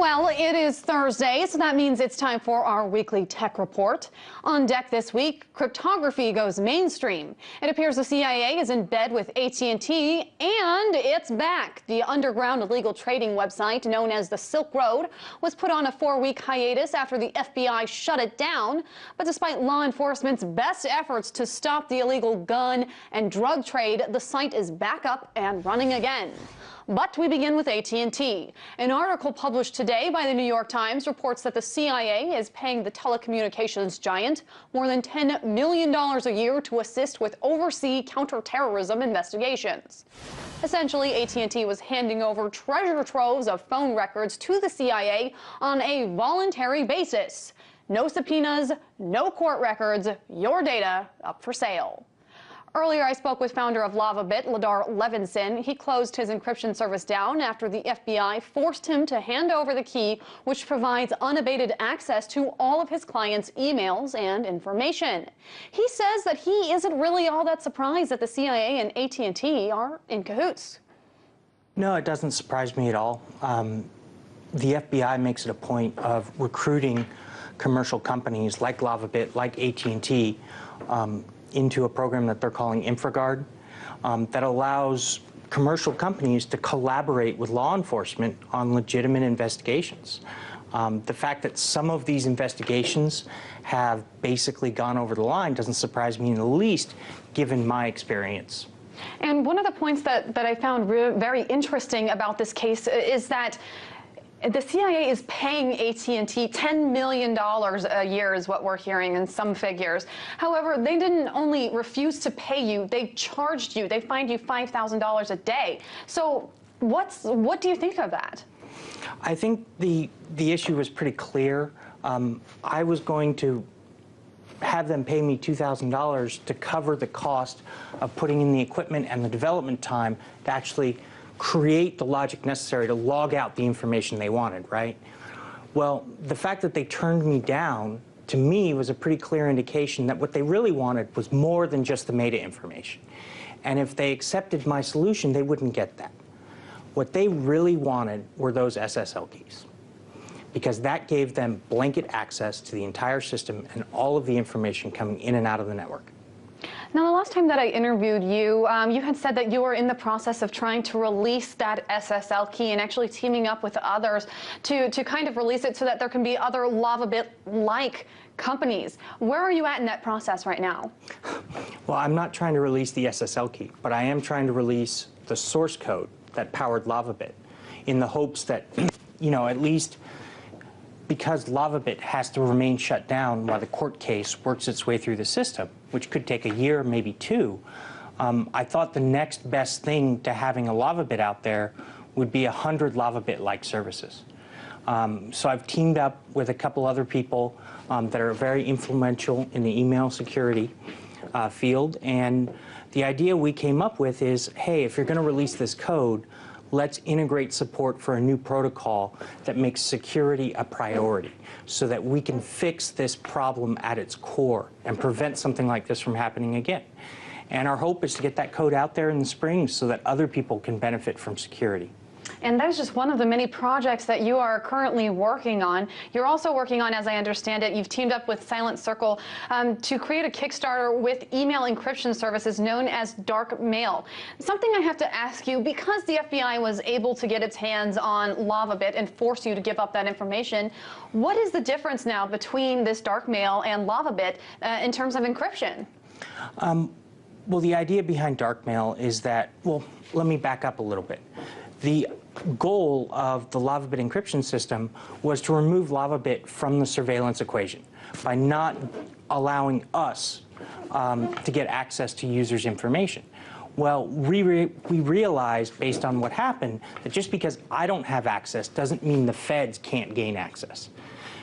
Well, it is Thursday, so that means it's time for our weekly tech report. On deck this week, cryptography goes mainstream. It appears the CIA is in bed with AT&T, and it's back. The underground illegal trading website known as the Silk Road was put on a 4-week hiatus after the FBI shut it down. But despite law enforcement's best efforts to stop the illegal gun and drug trade, the site is back up and running again. But we begin with AT&T. An article published today by the New York Times reports that the CIA is paying the telecommunications giant more than $10 million a year to assist with overseas counterterrorism investigations. Essentially, AT&T was handing over treasure troves of phone records to the CIA on a voluntary basis. No subpoenas, no court records, your data up for sale. Earlier, I spoke with founder of LavaBit, Ladar Levinson. He closed his encryption service down after the FBI forced him to hand over the key, which provides unabated access to all of his clients' emails and information. He says that he isn't really all that surprised that the CIA and AT&T are in cahoots. No, it doesn't surprise me at all. The FBI makes it a point of recruiting commercial companies like LavaBit, like AT&T, into a program that they're calling InfraGuard that allows commercial companies to collaborate with law enforcement on legitimate investigations. The fact that some of these investigations have basically gone over the line doesn't surprise me in the least, given my experience. And one of the points that I found very interesting about this case is that the CIA is paying AT&T $10 million a year is what we're hearing in some figures. However, they didn't only refuse to pay you, they charged you. They fined you $5,000 a day. So what do you think of that? I think the issue was pretty clear. I was going to have them pay me $2,000 to cover the cost of putting in the equipment and the development time to actually create the logic necessary to log out the information they wanted, right? Well, the fact that they turned me down, to me, was a pretty clear indication that what they really wanted was more than just the meta information. And if they accepted my solution, they wouldn't get that. What they really wanted were those SSL keys, because that gave them blanket access to the entire system and all of the information coming in and out of the network. Now, the last time that I interviewed you, you had said that you were in the process of trying to release that SSL key and actually teaming up with others to kind of release it so that there can be other LavaBit-like companies. Where are you at in that process right now? Well, I'm not trying to release the SSL key, but I am trying to release the source code that powered LavaBit in the hopes that, you know, at least because LavaBit has to remain shut down while the court case works its way through the system, which could take a year, maybe two, I thought the next best thing to having a LavaBit out there would be 100 LavaBit-like services. So I've teamed up with a couple other people that are very influential in the email security field, and the idea we came up with is, hey, if you're going to release this code, let's integrate support for a new protocol that makes security a priority so that we can fix this problem at its core and prevent something like this from happening again. And our hope is to get that code out there in the spring so that other people can benefit from security. And that is just one of the many projects that you are currently working on. You're also working on, as I understand it, you've teamed up with Silent Circle to create a Kickstarter with email encryption services known as Dark Mail. Something I have to ask you, because the FBI was able to get its hands on LavaBit and force you to give up that information, what is the difference now between this Dark Mail and LavaBit in terms of encryption? Well, the idea behind Dark Mail is that, well, let me back up a little bit. The goal of the LavaBit encryption system was to remove LavaBit from the surveillance equation by not allowing us to get access to users' information. Well, we realized, based on what happened, that just because I don't have access doesn't mean the feds can't gain access.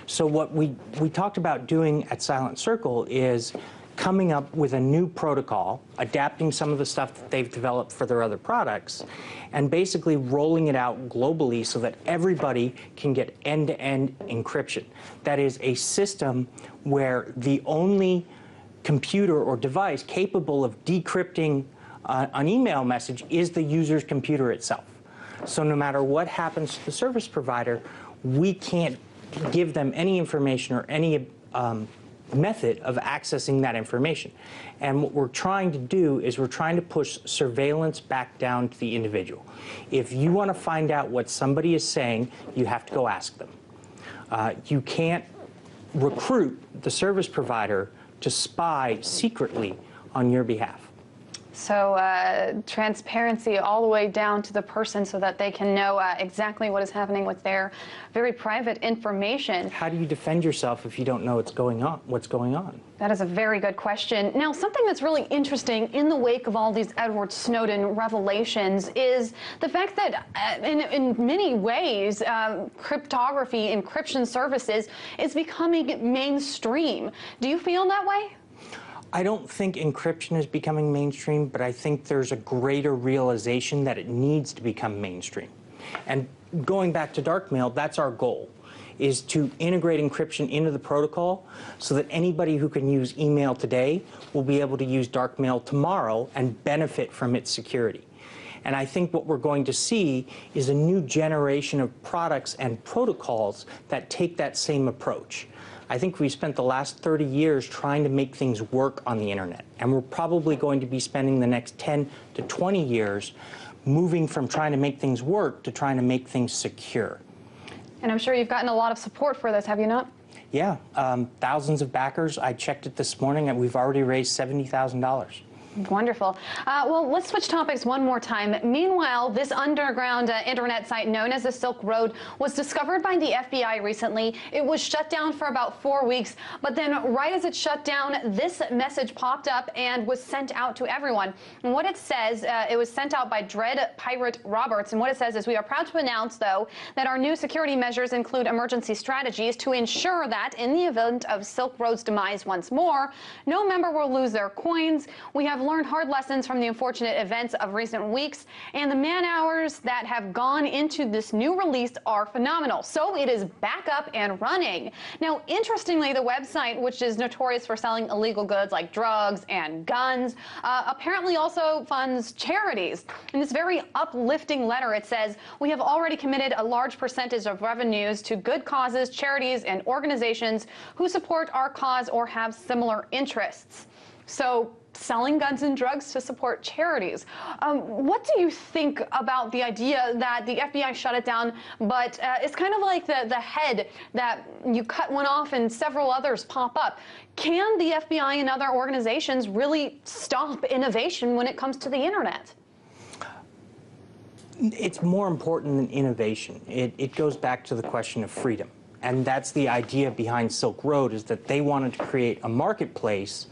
So what we talked about doing at Silent Circle is coming up with a new protocol, adapting some of the stuff that they've developed for their other products, and basically rolling it out globally so that everybody can get end-to-end encryption. That is a system where the only computer or device capable of decrypting an email message is the user's computer itself. So no matter what happens to the service provider, we can't give them any information or any method of accessing that information. And what we're trying to do is we're trying to push surveillance back down to the individual. If you want to find out what somebody is saying, you have to go ask them. You can't recruit the service provider to spy secretly on your behalf. So transparency all the way down to the person so that they can know exactly what is happening with their very private information. How do you defend yourself if you don't know what's going on? That is a very good question. Now, something that's really interesting in the wake of all these Edward Snowden revelations is the fact that in many ways, cryptography, encryption services is becoming mainstream. Do you feel that way? I don't think encryption is becoming mainstream, but I think there's a greater realization that it needs to become mainstream. And going back to darkmail, that's our goal, is to integrate encryption into the protocol so that anybody who can use email today will be able to use darkmail tomorrow and benefit from its security. And I think what we're going to see is a new generation of products and protocols that take that same approach. I think we spent the last 30 years trying to make things work on the internet, and we're probably going to be spending the next 10 to 20 years moving from trying to make things work to trying to make things secure. And I'm sure you've gotten a lot of support for this, have you not? Yeah, thousands of backers. I checked it this morning, and we've already raised $70,000. Wonderful. Well, let's switch topics one more time. Meanwhile, this underground internet site known as the Silk Road was discovered by the FBI recently. It was shut down for about 4 weeks, but then right as it shut down, this message popped up and was sent out to everyone. And what it says, it was sent out by Dread Pirate Roberts, and what it says is, we are proud to announce, though, that our new security measures include emergency strategies to ensure that in the event of Silk Road's demise once more, no member will lose their coins. We have learned hard lessons from the unfortunate events of recent weeks, and the man hours that have gone into this new release are phenomenal. So it is back up and running. Now, interestingly, the website, which is notorious for selling illegal goods like drugs and guns, apparently also funds charities. In this very uplifting letter, it says, we have already committed a large percentage of revenues to good causes, charities, and organizations who support our cause or have similar interests. So, selling guns and drugs to support charities. What do you think about the idea that the FBI shut it down, but it's kind of like the head that you cut one off and several others pop up? Can the FBI and other organizations really stop innovation when it comes to the internet? It's more important than innovation. It goes back to the question of freedom. And that's the idea behind Silk Road, is that they wanted to create a marketplace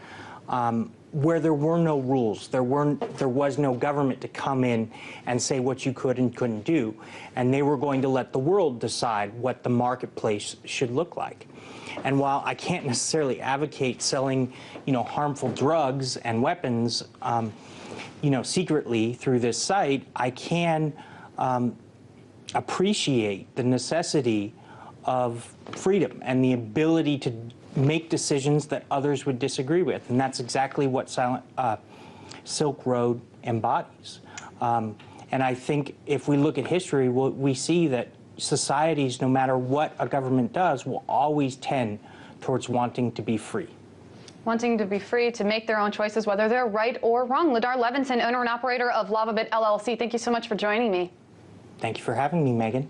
where there were no rules. There was no government to come in and say what you could and couldn't do. And they were going to let the world decide what the marketplace should look like. And while I can't necessarily advocate selling, harmful drugs and weapons, secretly through this site, I can appreciate the necessity of freedom and the ability to make decisions that others would disagree with. And that's exactly what Silk Road embodies. And I think if we look at history, we see that societies, no matter what a government does, will always tend towards wanting to be free. Wanting to be free to make their own choices, whether they're right or wrong. Ladar Levinson, owner and operator of LavaBit LLC, thank you so much for joining me. Thank you for having me, Megan.